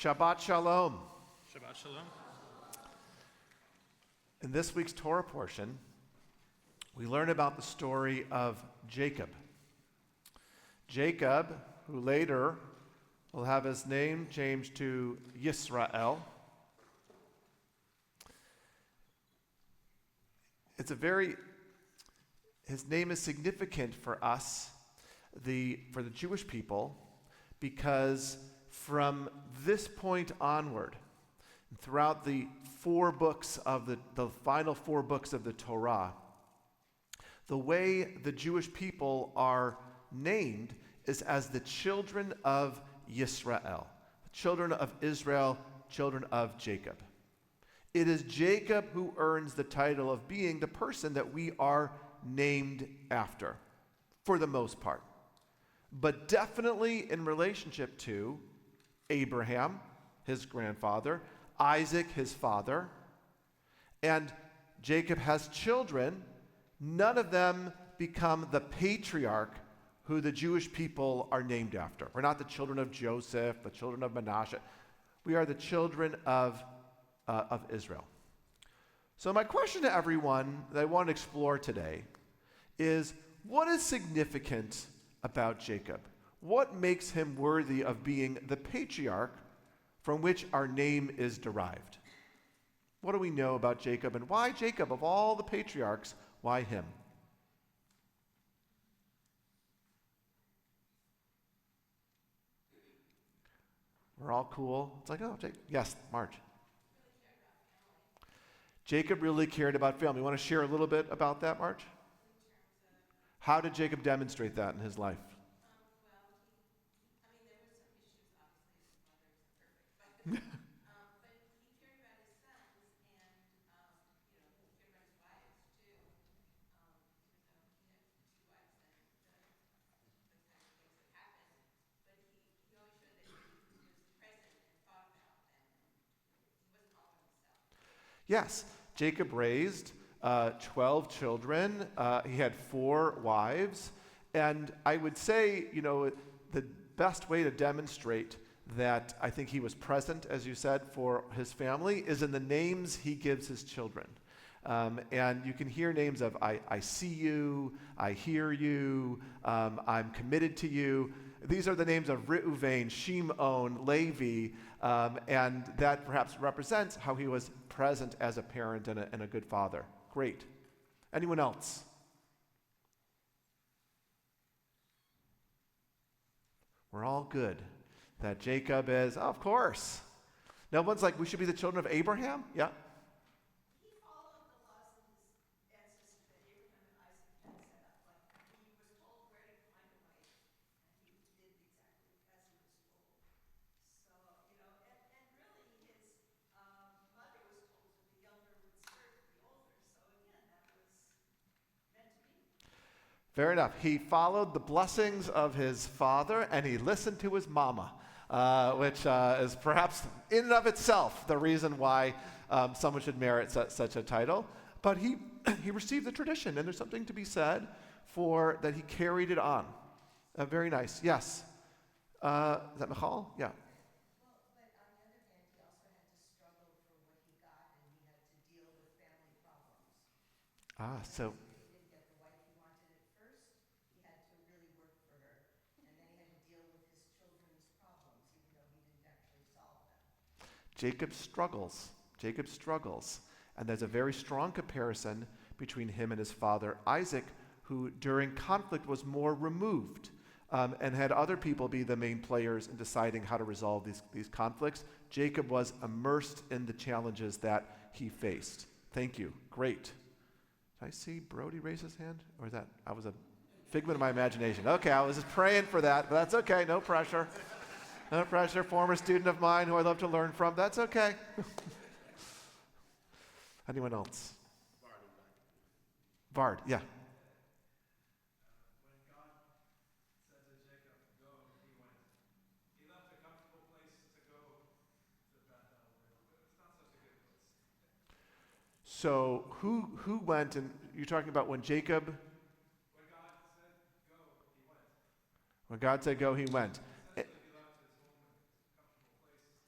Shabbat Shalom. Shabbat Shalom. In this week's Torah portion, we learn about the story of Jacob. Jacob, who later will have his name changed to Yisrael. His name is significant for us, for the Jewish people, because from this point onward, throughout the final four books of the Torah, the way the Jewish people are named is as the children of Yisrael, children of Israel, children of Jacob. It is Jacob who earns the title of being the person that we are named after, for the most part. But definitely in relationship to Abraham, his grandfather, Isaac, his father, and Jacob has children. None of them become the patriarch who the Jewish people are named after. We're not the children of Joseph, the children of Manasseh. We are the children of Israel. So my question to everyone that I want to explore today is, what is significant about Jacob? What makes him worthy of being the patriarch from which our name is derived? What do we know about Jacob, and why Jacob? Of all the patriarchs, why him? We're all cool. It's like, oh, Jacob. Yes, Marge. Jacob really cared about family. You want to share a little bit about that, Marge? How did Jacob demonstrate that in his life? There were some issues, obviously. His mother isn't perfect, but he cared about his sons, and he cared about his wives too. Even though he had two wives and the kind of things that happened, but he always showed that he was present and thought about them, and he wasn't all by himself. Yes, Jacob raised 12 children. He had 4 wives. And I would say, the best way to demonstrate that I think he was present, as you said, for his family is in the names he gives his children. And you can hear names of I see you, I hear you, I'm committed to you. These are the names of Reuven, Shimon, Levi, and that perhaps represents how he was present as a parent and a good father. Great. Anyone else? We're all good. That Jacob is, of course. No one's like, we should be the children of Abraham? Yeah. He followed the laws of his ancestors that Abraham and Isaac had set up. Like, he was told where to find a wife, and he did exactly as he was told. So, and really his mother was told that the younger would serve the older. So again, that was meant to be. Fair enough. He followed the blessings of his father, and he listened to his mama, which is perhaps in and of itself the reason why someone should merit such a title. But he received the tradition, and there's something to be said for that he carried it on. Very nice. Yes. Is that Michal? Yeah. Well, but on the other hand, he also had to struggle for what he got, and he had to deal with family problems. So If he didn't get the wife he wanted at first, he had to really work for her. And then he had to deal with his children's problems, even though he didn't actually solve them. Jacob struggles. And there's a very strong comparison between him and his father, Isaac, who during conflict was more removed and had other people be the main players in deciding how to resolve these conflicts. Jacob was immersed in the challenges that he faced. Thank you. Great. Did I see Brody raise his hand? Or I was a figment of my imagination. Okay, I was just praying for that, but that's okay. No pressure. No pressure. Former student of mine who I love to learn from. That's okay. Anyone else? Vard, yeah. When God said to Jacob, go, he went. He left a comfortable place to go to Bethel, where it's not such a good place. So who went, and you're talking about when Jacob? When God said go, he went. When God said go, he went. It says that he left his home and comfortable place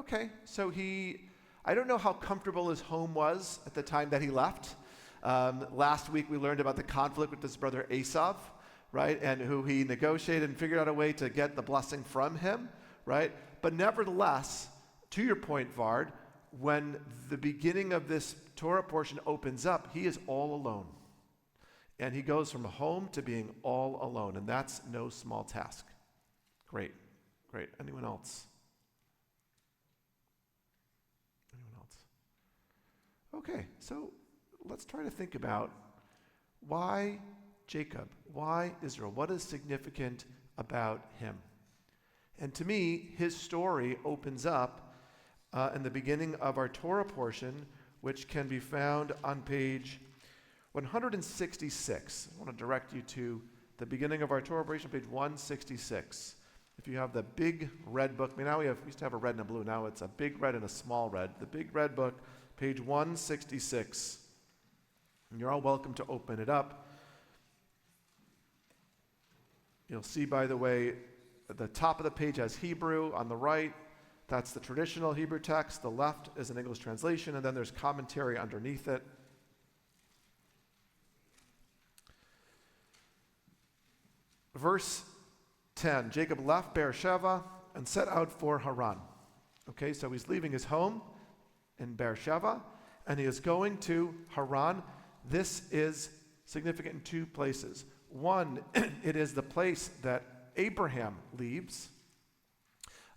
okay, so I don't know how comfortable his home was at the time that he left. Last week we learned about the conflict with his brother Esav, right? And who he negotiated and figured out a way to get the blessing from him, right? But nevertheless, to your point, Vard, when the beginning of this Torah portion opens up, he is all alone. And he goes from home to being all alone, and that's no small task. Great. Anyone else? Okay, so let's try to think about why Jacob, why Israel, what is significant about him? And to me, his story opens up in the beginning of our Torah portion, which can be found on page 166. I want to direct you to the beginning of our Torah portion, page 166. If you have the big red book, now we used to have a red and a blue, now it's a big red and a small red. The big red book, page 166. And you're all welcome to open it up. You'll see, by the way, at the top of the page has Hebrew. On the right, that's the traditional Hebrew text. The left is an English translation, and then there's commentary underneath it. Verse 10, Jacob left Beersheba and set out for Haran. Okay, so he's leaving his home in Beersheba, and he is going to Haran. This is significant in two places. One, it is the place that Abraham leaves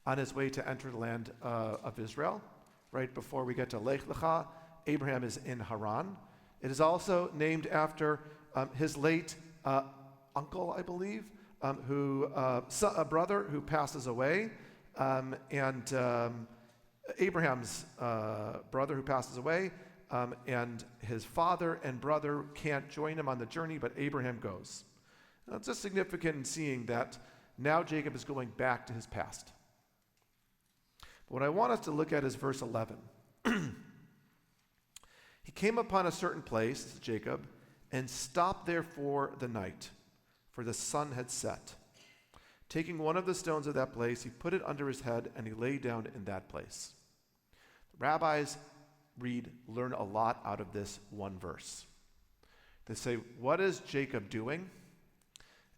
on his way to enter the land of Israel. Right before we get to Lech Lecha, Abraham is in Haran. It is also named after his late uncle, I believe, a brother who passes away, and Abraham's brother who passes away, and his father and brother can't join him on the journey, but Abraham goes. Now, it's just significant in seeing that now Jacob is going back to his past. But what I want us to look at is verse 11. He came upon a certain place, Jacob, and stopped there for the night, for the sun had set. Taking one of the stones of that place, he put it under his head, and he lay down in that place. The rabbis learn a lot out of this one verse. They say, what is Jacob doing?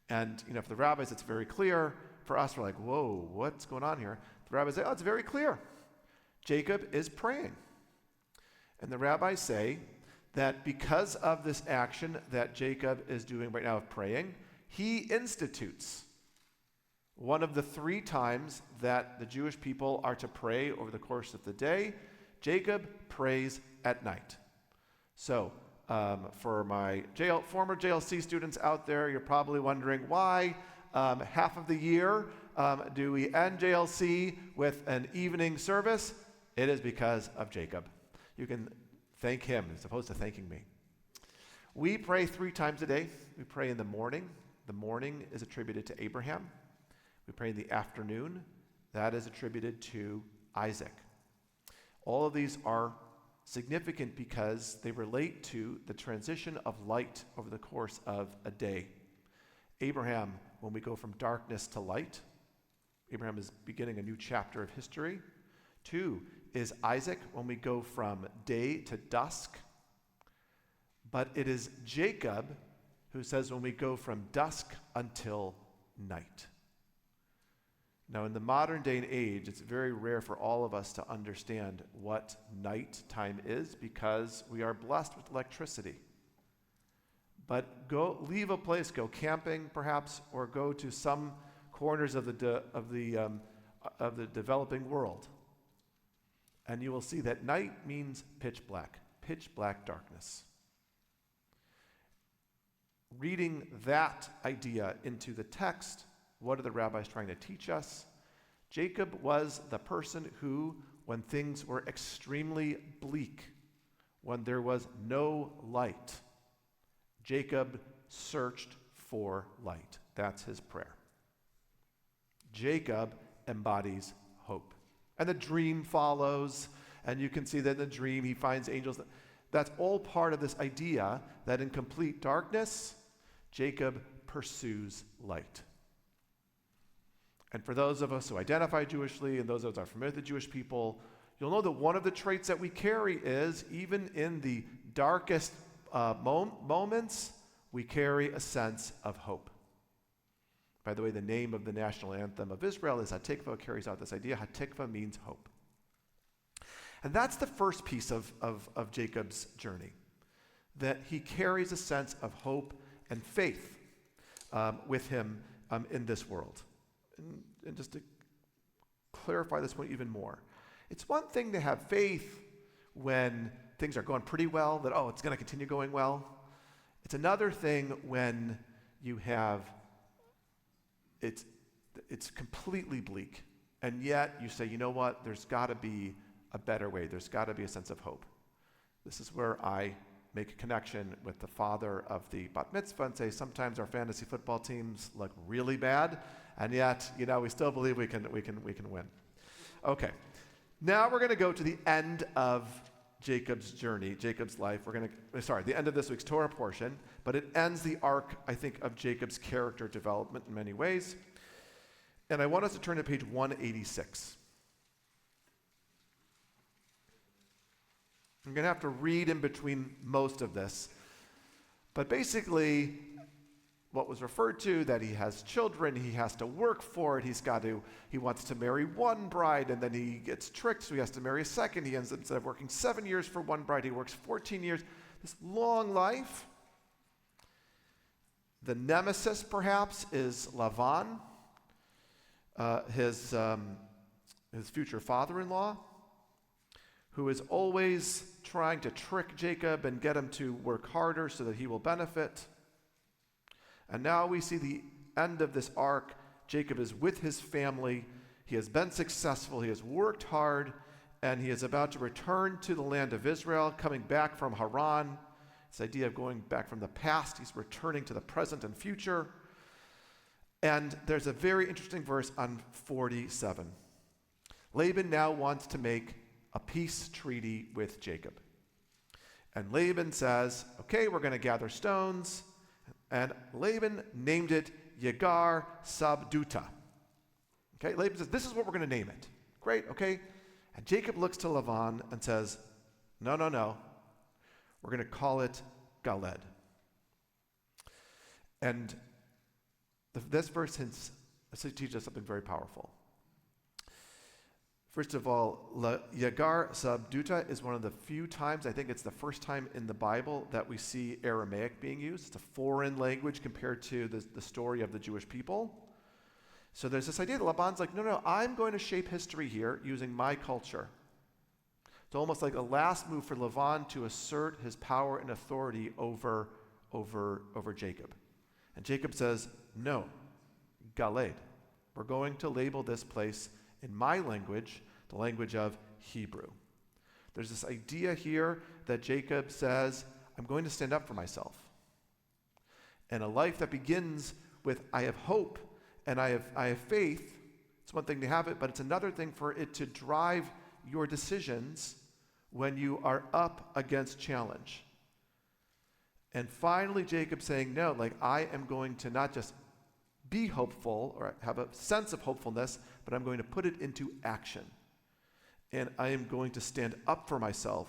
And, for the rabbis, it's very clear. For us, we're like, whoa, what's going on here? The rabbis say, it's very clear. Jacob is praying. And the rabbis say that because of this action that Jacob is doing right now of praying, he institutes one of the 3 times that the Jewish people are to pray over the course of the day. Jacob prays at night. So, for my former JLC students out there, you're probably wondering why half of the year do we end JLC with an evening service? It is because of Jacob. You can thank him as opposed to thanking me. We pray 3 times a day. We pray in the morning. The morning is attributed to Abraham. We pray in the afternoon. That is attributed to Isaac. All of these are significant because they relate to the transition of light over the course of a day. Abraham, when we go from darkness to light, Abraham is beginning a new chapter of history. 2 is Isaac, when we go from day to dusk. But it is Jacob who says when we go from dusk until night. Now, in the modern day and age, it's very rare for all of us to understand what night time is because we are blessed with electricity. But leave a place, go camping perhaps, or go to some corners of the developing world, and you will see that night means pitch black darkness. Reading that idea into the text, what are the rabbis trying to teach us? Jacob was the person who, when things were extremely bleak, when there was no light, Jacob searched for light. That's his prayer. Jacob embodies hope. And the dream follows, and you can see that in the dream he finds angels. That's all part of this idea that in complete darkness, Jacob pursues light. And for those of us who identify Jewishly and those of us who are familiar with the Jewish people, you'll know that one of the traits that we carry is, even in the darkest moments, we carry a sense of hope. By the way, the name of the national anthem of Israel is Hatikva, carries out this idea. Hatikva means hope. And that's the first piece of Jacob's journey, that he carries a sense of hope and faith with him in this world. And just to clarify this point even more, it's one thing to have faith when things are going pretty well, that, it's going to continue going well. It's another thing when you have, it's completely bleak, and yet you say, you know what, there's got to be a better way. There's got to be a sense of hope. This is where I make a connection with the father of the bat mitzvah and say, sometimes our fantasy football teams look really bad, and yet, we still believe we can win. Okay, now we're going to go to the end of Jacob's journey, Jacob's life. The end of this week's Torah portion, but it ends the arc, I think, of Jacob's character development in many ways. And I want us to turn to page 186. I'm going to have to read in between most of this. But basically, what was referred to, that he has children, he has to work for it, he wants to marry one bride, and then he gets tricked, so he has to marry a second. He ends up, instead of working 7 years for one bride, he works 14 years. This long life. The nemesis, perhaps, is Lavan, his future father-in-law, who is always trying to trick Jacob and get him to work harder so that he will benefit. And now we see the end of this arc. Jacob is with his family. He has been successful. He has worked hard, and he is about to return to the land of Israel, coming back from Haran. This idea of going back from the past, he's returning to the present and future. And there's a very interesting verse on 47. Laban now wants to make a peace treaty with Jacob. And Laban says, okay, we're going to gather stones. And Laban named it Yegar Sabduta. Okay, Laban says, this is what we're going to name it. Great, okay. And Jacob looks to Lavan and says, no. We're going to call it Galed. And this verse teaches us something very powerful. First of all, Yegar Sabduta is one of the few times, I think it's the first time in the Bible that we see Aramaic being used. It's a foreign language compared to the story of the Jewish people. So there's this idea that Laban's like, no, I'm going to shape history here using my culture. It's almost like a last move for Laban to assert his power and authority over Jacob. And Jacob says, no, Galed. We're going to label this place in my language, the language of Hebrew. There's this idea here that Jacob says, I'm going to stand up for myself. And a life that begins with, I have hope and I have faith, it's one thing to have it, but it's another thing for it to drive your decisions when you are up against challenge. And finally, Jacob saying, no, I am going to not just be hopeful or have a sense of hopefulness, but I'm going to put it into action. And I am going to stand up for myself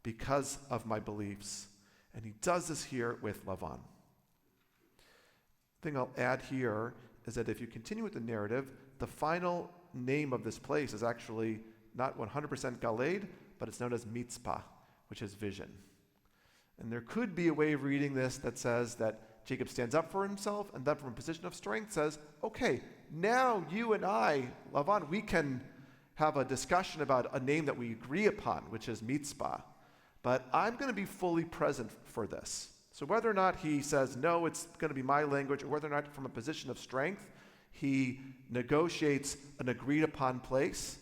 because of my beliefs. And he does this here with Lavan. The thing I'll add here is that if you continue with the narrative, the final name of this place is actually not 100% Galed, but it's known as Mitzpah, which is vision. And there could be a way of reading this that says that Jacob stands up for himself, and then from a position of strength says, okay, now you and I, Lavan, we can have a discussion about a name that we agree upon, which is Mitzpah. But I'm going to be fully present for this. So whether or not he says, no, it's going to be my language, or whether or not from a position of strength, he negotiates an agreed upon place,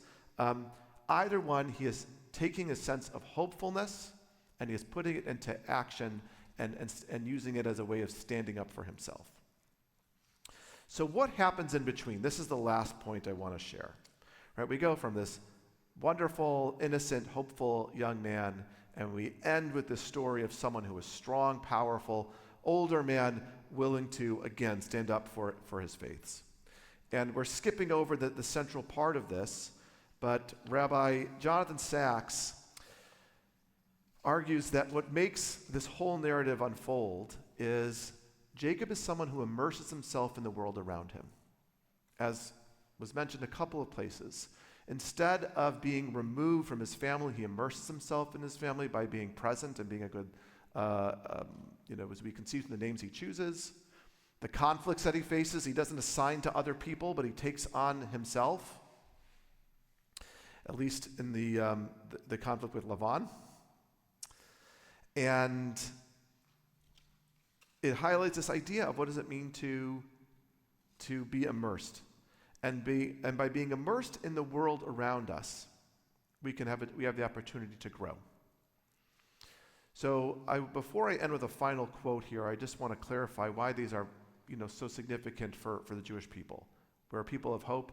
either one, he is taking a sense of hopefulness, and he is putting it into action and using it as a way of standing up for himself. So what happens in between? This is the last point I want to share. Right? We go from this wonderful, innocent, hopeful young man, and we end with this story of someone who is strong, powerful, older man, willing to, again, stand up for his faiths. And we're skipping over the central part of this, but Rabbi Jonathan Sacks argues that what makes this whole narrative unfold is Jacob is someone who immerses himself in the world around him. As was mentioned a couple of places, instead of being removed from his family, he immerses himself in his family by being present and being a good, as we can see from the names he chooses. The conflicts that he faces, he doesn't assign to other people, but he takes on himself, at least in the conflict with Lavan. And it highlights this idea of what does it mean to be immersed. And by being immersed in the world around us, we have the opportunity to grow. So before I end with a final quote here, I just want to clarify why these are so significant for the Jewish people. We're a people of hope.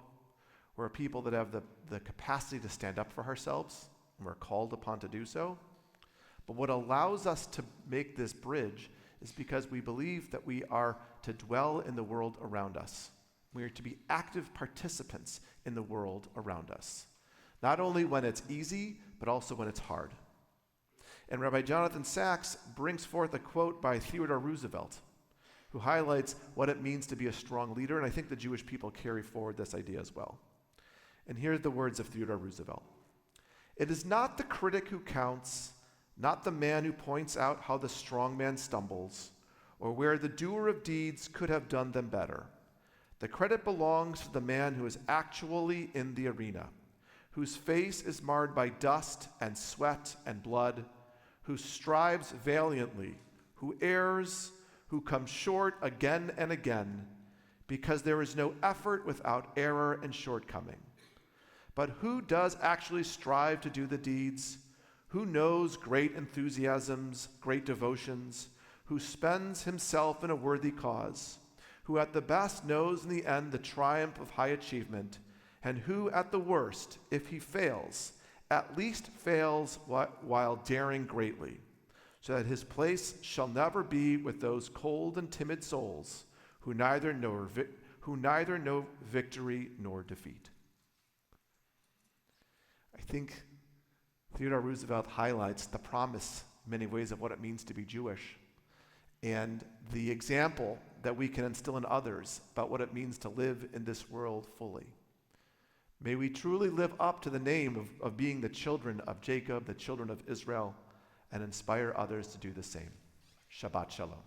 We're a people that have the capacity to stand up for ourselves, and we're called upon to do so. But what allows us to make this bridge is because we believe that we are to dwell in the world around us. We are to be active participants in the world around us, not only when it's easy, but also when it's hard. And Rabbi Jonathan Sacks brings forth a quote by Theodore Roosevelt, who highlights what it means to be a strong leader, and I think the Jewish people carry forward this idea as well. And here are the words of Theodore Roosevelt. "It is not the critic who counts, not the man who points out how the strong man stumbles, or where the doer of deeds could have done them better. The credit belongs to the man who is actually in the arena, whose face is marred by dust and sweat and blood, who strives valiantly, who errs, who comes short again and again, because there is no effort without error and shortcoming. But who does actually strive to do the deeds? Who knows great enthusiasms, great devotions, who spends himself in a worthy cause, who at the best knows in the end the triumph of high achievement, and who at the worst, if he fails, at least fails while daring greatly, so that his place shall never be with those cold and timid souls who neither know victory nor defeat." I think Theodore Roosevelt highlights the promise in many ways of what it means to be Jewish and the example that we can instill in others about what it means to live in this world fully. May we truly live up to the name of being the children of Jacob, the children of Israel, and inspire others to do the same. Shabbat Shalom.